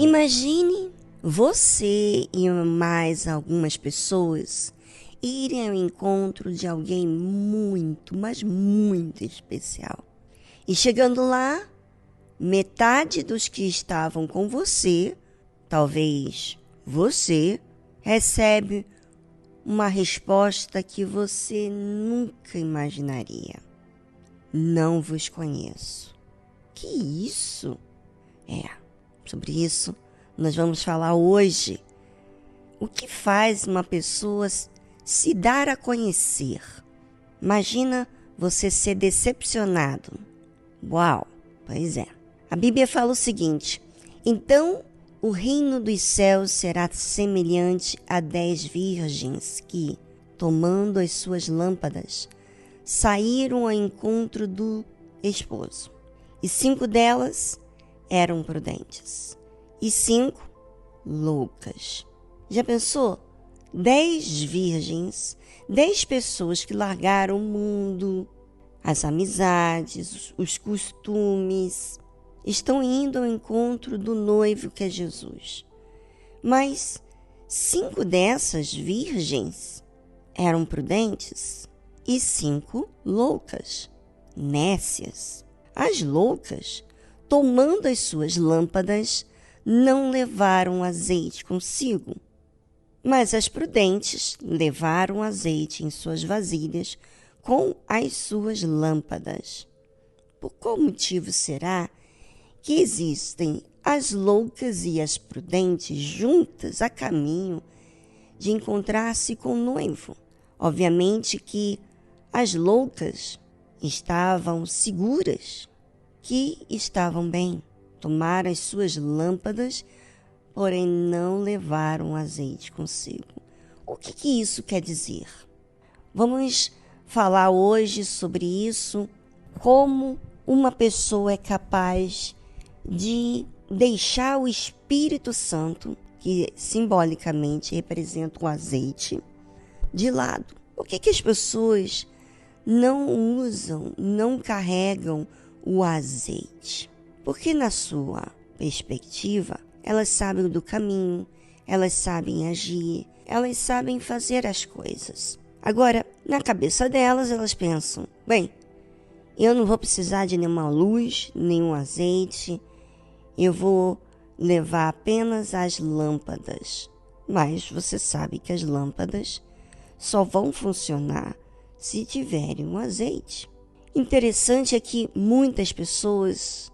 Imagine você e mais algumas pessoas irem ao encontro de alguém muito, mas muito especial. E chegando lá, metade dos que estavam com você, talvez você, recebe uma resposta que você nunca imaginaria. Não vos conheço. Que isso? Sobre isso nós vamos falar hoje. O que faz uma pessoa se dar a conhecer? Imagina você ser decepcionado. Uau, pois é. A Bíblia fala o seguinte: então o reino dos céus será semelhante a 10 virgens que, tomando as suas lâmpadas, saíram ao encontro do esposo. E 5 delas eram prudentes e 5 loucas. Já pensou? 10 virgens, 10 pessoas que largaram o mundo, as amizades, os costumes, estão indo ao encontro do noivo que é Jesus. Mas 5 dessas virgens eram prudentes e 5 loucas, nécias. As loucas, tomando as suas lâmpadas, não levaram azeite consigo, mas as prudentes levaram azeite em suas vasilhas com as suas lâmpadas. Por qual motivo será que existem as loucas e as prudentes juntas a caminho de encontrar-se com o noivo? Obviamente que as loucas estavam seguras, que estavam bem, tomaram as suas lâmpadas, porém não levaram azeite consigo. O que isso quer dizer? Vamos falar hoje sobre isso, como uma pessoa é capaz de deixar o Espírito Santo, que simbolicamente representa o azeite, de lado. Por que as pessoas não usam, não carregam o azeite? Porque na sua perspectiva, elas sabem do caminho, elas sabem agir, elas sabem fazer as coisas. Agora, na cabeça delas, elas pensam, bem, eu não vou precisar de nenhuma luz, nenhum azeite, eu vou levar apenas as lâmpadas. Mas você sabe que as lâmpadas só vão funcionar se tiverem um azeite. Interessante é que muitas pessoas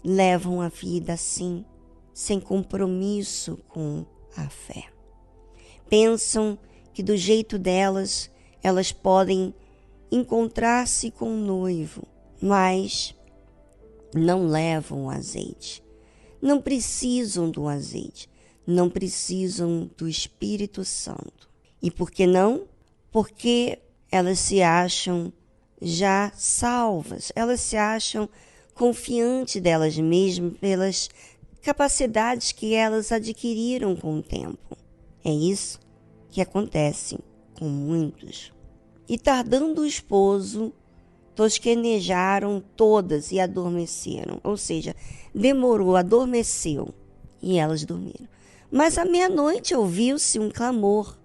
levam a vida assim, sem compromisso com a fé. Pensam que do jeito delas, elas podem encontrar-se com o noivo, mas não levam o azeite. Não precisam do azeite, não precisam do Espírito Santo. E por que não? Porque elas se acham já salvas, elas se acham confiantes delas mesmas pelas capacidades que elas adquiriram com o tempo. É isso que acontece com muitos. E tardando o esposo, tosquenejaram todas e adormeceram. Ou seja, demorou, adormeceu e elas dormiram. Mas à meia-noite ouviu-se um clamor.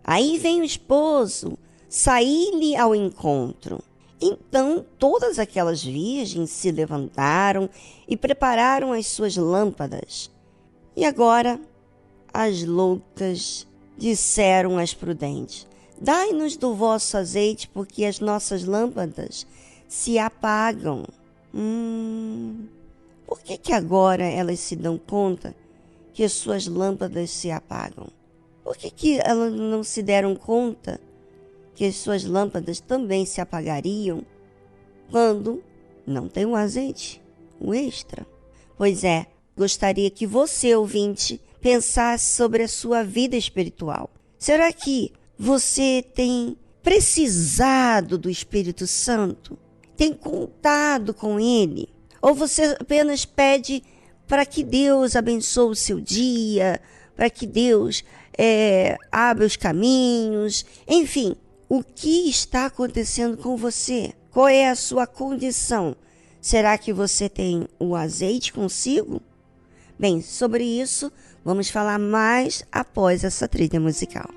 Aí vem o esposo, saí-lhe ao encontro. Então todas aquelas virgens se levantaram e prepararam as suas lâmpadas. E agora as loucas disseram às prudentes: dai-nos do vosso azeite, porque as nossas lâmpadas se apagam. Por que agora elas se dão conta que as suas lâmpadas se apagam? Por que elas não se deram conta que as suas lâmpadas também se apagariam quando não tem um azeite, um extra? Pois é, gostaria que você, ouvinte, pensasse sobre a sua vida espiritual. Será que você tem precisado do Espírito Santo? Tem contado com Ele? Ou você apenas pede para que Deus abençoe o seu dia, para que Deus abra os caminhos? Enfim, o que está acontecendo com você? Qual é a sua condição? Será que você tem o azeite consigo? Bem, sobre isso, vamos falar mais após essa trilha musical.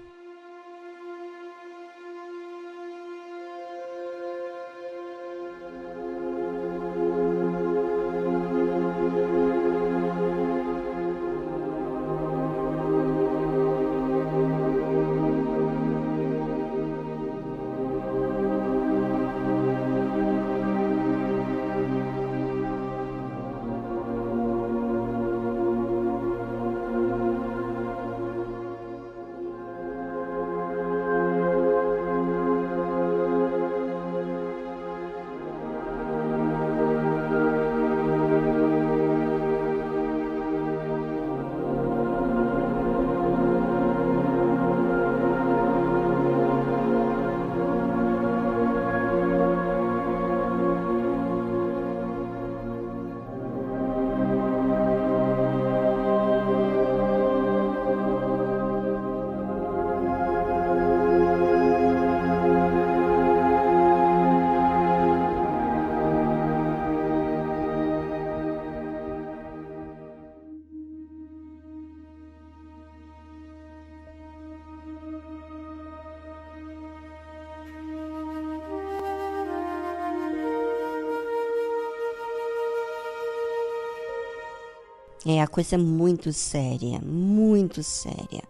A coisa é muito séria, muito séria.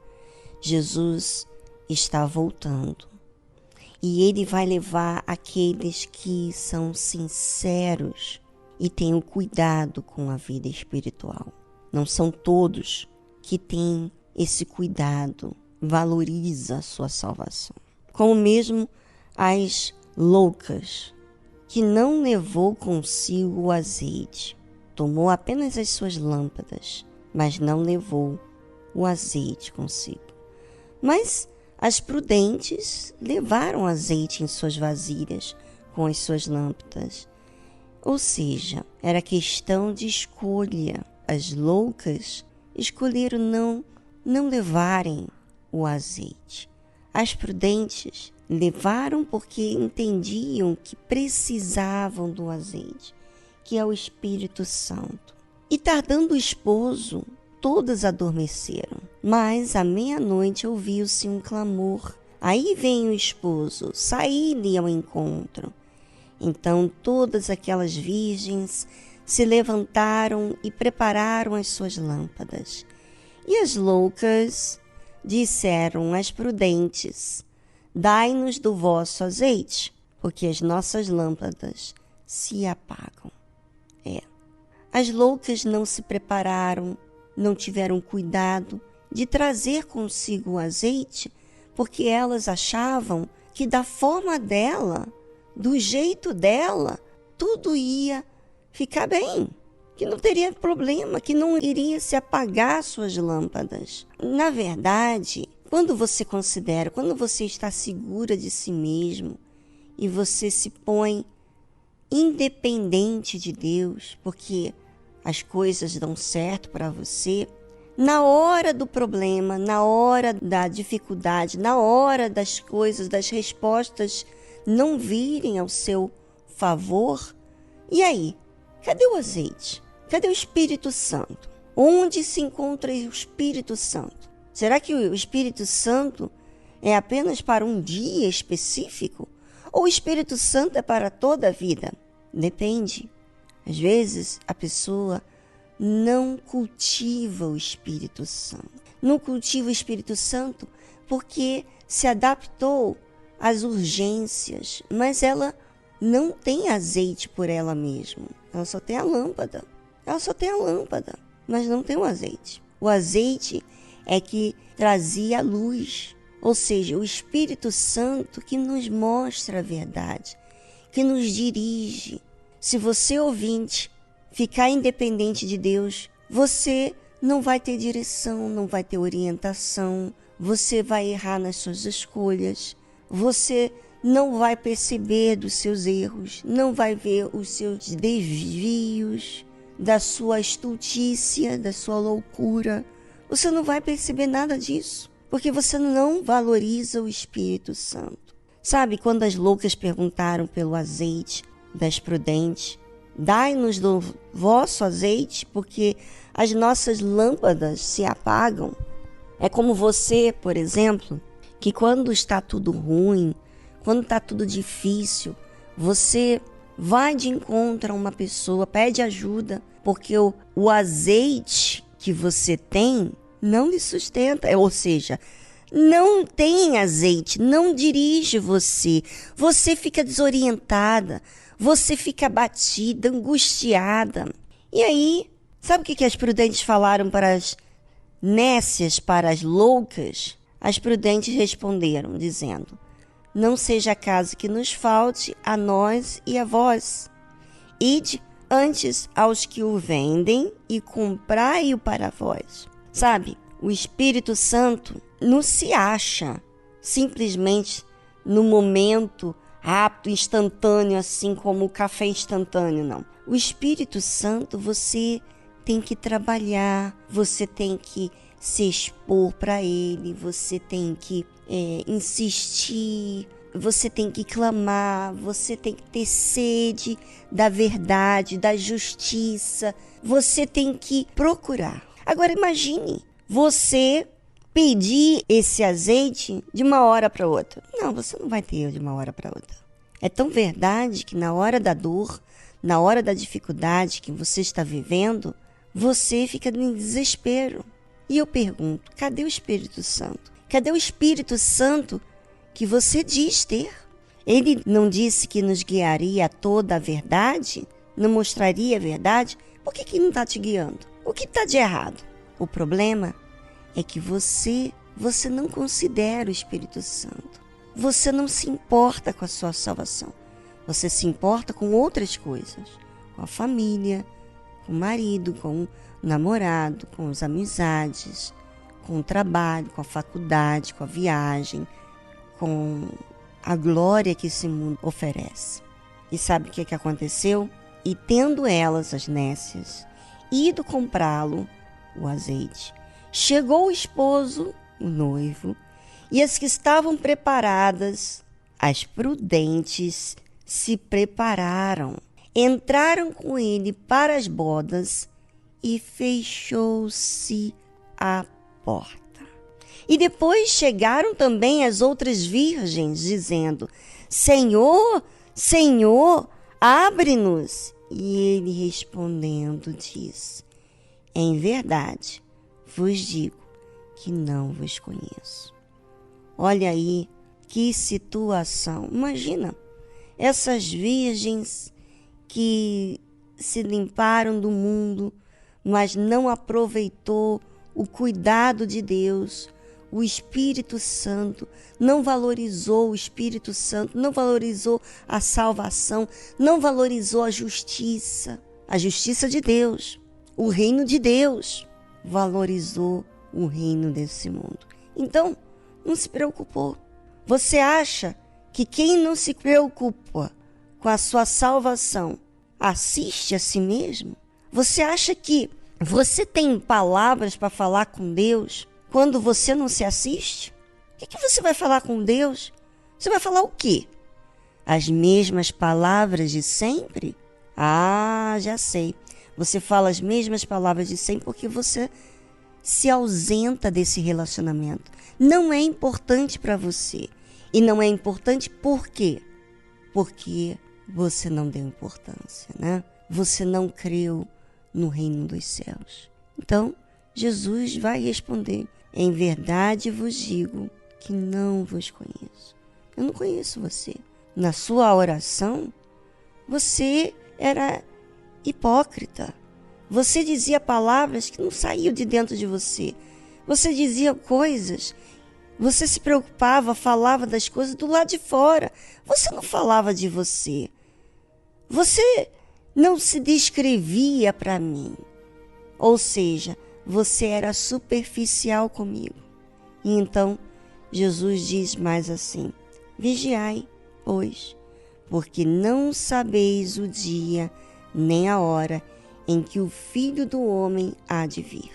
Jesus está voltando e ele vai levar aqueles que são sinceros e tenham cuidado com a vida espiritual. Não são todos que têm esse cuidado, valoriza a sua salvação. Como mesmo as loucas, que não levou consigo o azeite, tomou apenas as suas lâmpadas, mas não levou o azeite consigo. Mas as prudentes levaram azeite em suas vasilhas com as suas lâmpadas. Ou seja, era questão de escolha. As loucas escolheram não levarem o azeite. As prudentes levaram porque entendiam que precisavam do azeite, que é o Espírito Santo. E tardando o esposo, todas adormeceram. Mas à meia-noite ouviu-se um clamor. Aí vem o esposo, saí-lhe ao encontro. Então todas aquelas virgens se levantaram e prepararam as suas lâmpadas. E as loucas disseram às prudentes: dai-nos do vosso azeite, porque as nossas lâmpadas se apagam. As loucas não se prepararam, não tiveram cuidado de trazer consigo o azeite, porque elas achavam que da forma dela, do jeito dela, tudo ia ficar bem, que não teria problema, que não iria se apagar suas lâmpadas. Na verdade, quando você está segura de si mesmo e você se põe independente de Deus, porque as coisas dão certo para você, na hora do problema, na hora da dificuldade, na hora das coisas, das respostas não virem ao seu favor, e aí? Cadê o azeite? Cadê o Espírito Santo? Onde se encontra o Espírito Santo? Será que o Espírito Santo é apenas para um dia específico? Ou o Espírito Santo é para toda a vida? Depende. Às vezes, a pessoa não cultiva o Espírito Santo. Não cultiva o Espírito Santo porque se adaptou às urgências, mas ela não tem azeite por ela mesma. Ela só tem a lâmpada. Mas não tem o azeite. O azeite é que trazia a luz, ou seja, o Espírito Santo que nos mostra a verdade, que nos dirige. Se você, ouvinte, ficar independente de Deus, você não vai ter direção, não vai ter orientação, você vai errar nas suas escolhas, você não vai perceber dos seus erros, não vai ver os seus desvios, da sua estultícia, da sua loucura. Você não vai perceber nada disso, porque você não valoriza o Espírito Santo. Sabe, quando as loucas perguntaram pelo azeite das prudentes, dai-nos do vosso azeite, porque as nossas lâmpadas se apagam. É como você, por exemplo, que quando está tudo ruim, quando está tudo difícil, você vai de encontro a uma pessoa, pede ajuda, porque o azeite que você tem não lhe sustenta, ou seja, não tem azeite, não dirige você. Você fica desorientada, você fica abatida, angustiada. E aí, sabe o que as prudentes falaram para as nécias, para as loucas? As prudentes responderam, dizendo: não seja caso que nos falte a nós e a vós. Ide antes aos que o vendem e comprai-o para vós. Sabe, o Espírito Santo não se acha simplesmente no momento rápido, instantâneo, assim como o café instantâneo, não. O Espírito Santo você tem que trabalhar, você tem que se expor para ele, você tem que insistir, você tem que clamar, você tem que ter sede da verdade, da justiça, você tem que procurar. Agora imagine você pedir esse azeite de uma hora para outra. Não, você não vai ter de uma hora para outra. É tão verdade que na hora da dor, na hora da dificuldade que você está vivendo, você fica em desespero. E eu pergunto, cadê o Espírito Santo? Cadê o Espírito Santo que você diz ter? Ele não disse que nos guiaria a toda a verdade? Não mostraria a verdade? Por que não está te guiando? O que está de errado? O problema é que você não considera o Espírito Santo. Você não se importa com a sua salvação. Você se importa com outras coisas. Com a família, com o marido, com o namorado, com as amizades, com o trabalho, com a faculdade, com a viagem, com a glória que esse mundo oferece. E sabe o que aconteceu? E tendo elas, as nécias, ido comprá-lo, o azeite, chegou o esposo, o noivo, e as que estavam preparadas, as prudentes, se prepararam, entraram com ele para as bodas e fechou-se a porta. E depois chegaram também as outras virgens, dizendo: Senhor, Senhor, abre-nos. E ele respondendo disse: em verdade vos digo que não vos conheço. Olha aí que situação. Imagina, essas virgens que se limparam do mundo, mas não aproveitou o cuidado de Deus, o Espírito Santo, não valorizou o Espírito Santo, não valorizou a salvação, não valorizou a justiça de Deus, o reino de Deus, valorizou o reino desse mundo. Então, não se preocupou. Você acha que quem não se preocupa com a sua salvação assiste a si mesmo? Você acha que você tem palavras para falar com Deus quando você não se assiste? O que você vai falar com Deus? Você vai falar o quê? As mesmas palavras de sempre? Ah, já sei. Você fala as mesmas palavras de sempre porque você se ausenta desse relacionamento. Não é importante para você. E não é importante por quê? Porque você não deu importância, né? Você não creu no reino dos céus. Então, Jesus vai responder: em verdade vos digo que não vos conheço. Eu não conheço você. Na sua oração, você era hipócrita. Você dizia palavras que não saíam de dentro de você. Você dizia coisas, você se preocupava, falava das coisas do lado de fora. Você não falava de você. Você não se descrevia para mim. Ou seja, você era superficial comigo. E então, Jesus diz mais assim: vigiai, pois, porque não sabeis o dia nem a hora em que o Filho do Homem há de vir.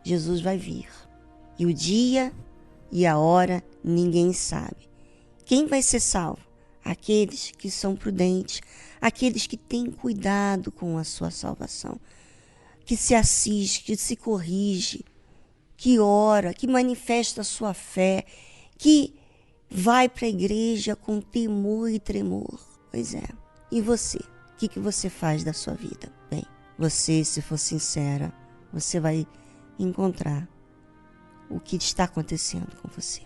Jesus vai vir. E o dia e a hora ninguém sabe. Quem vai ser salvo? Aqueles que são prudentes, aqueles que têm cuidado com a sua salvação. que se assiste, que se corrige, que ora, que manifesta a sua fé, que vai para a igreja com temor e tremor. Pois é. E você? O que você faz da sua vida? Bem, você, se for sincera, você vai encontrar o que está acontecendo com você.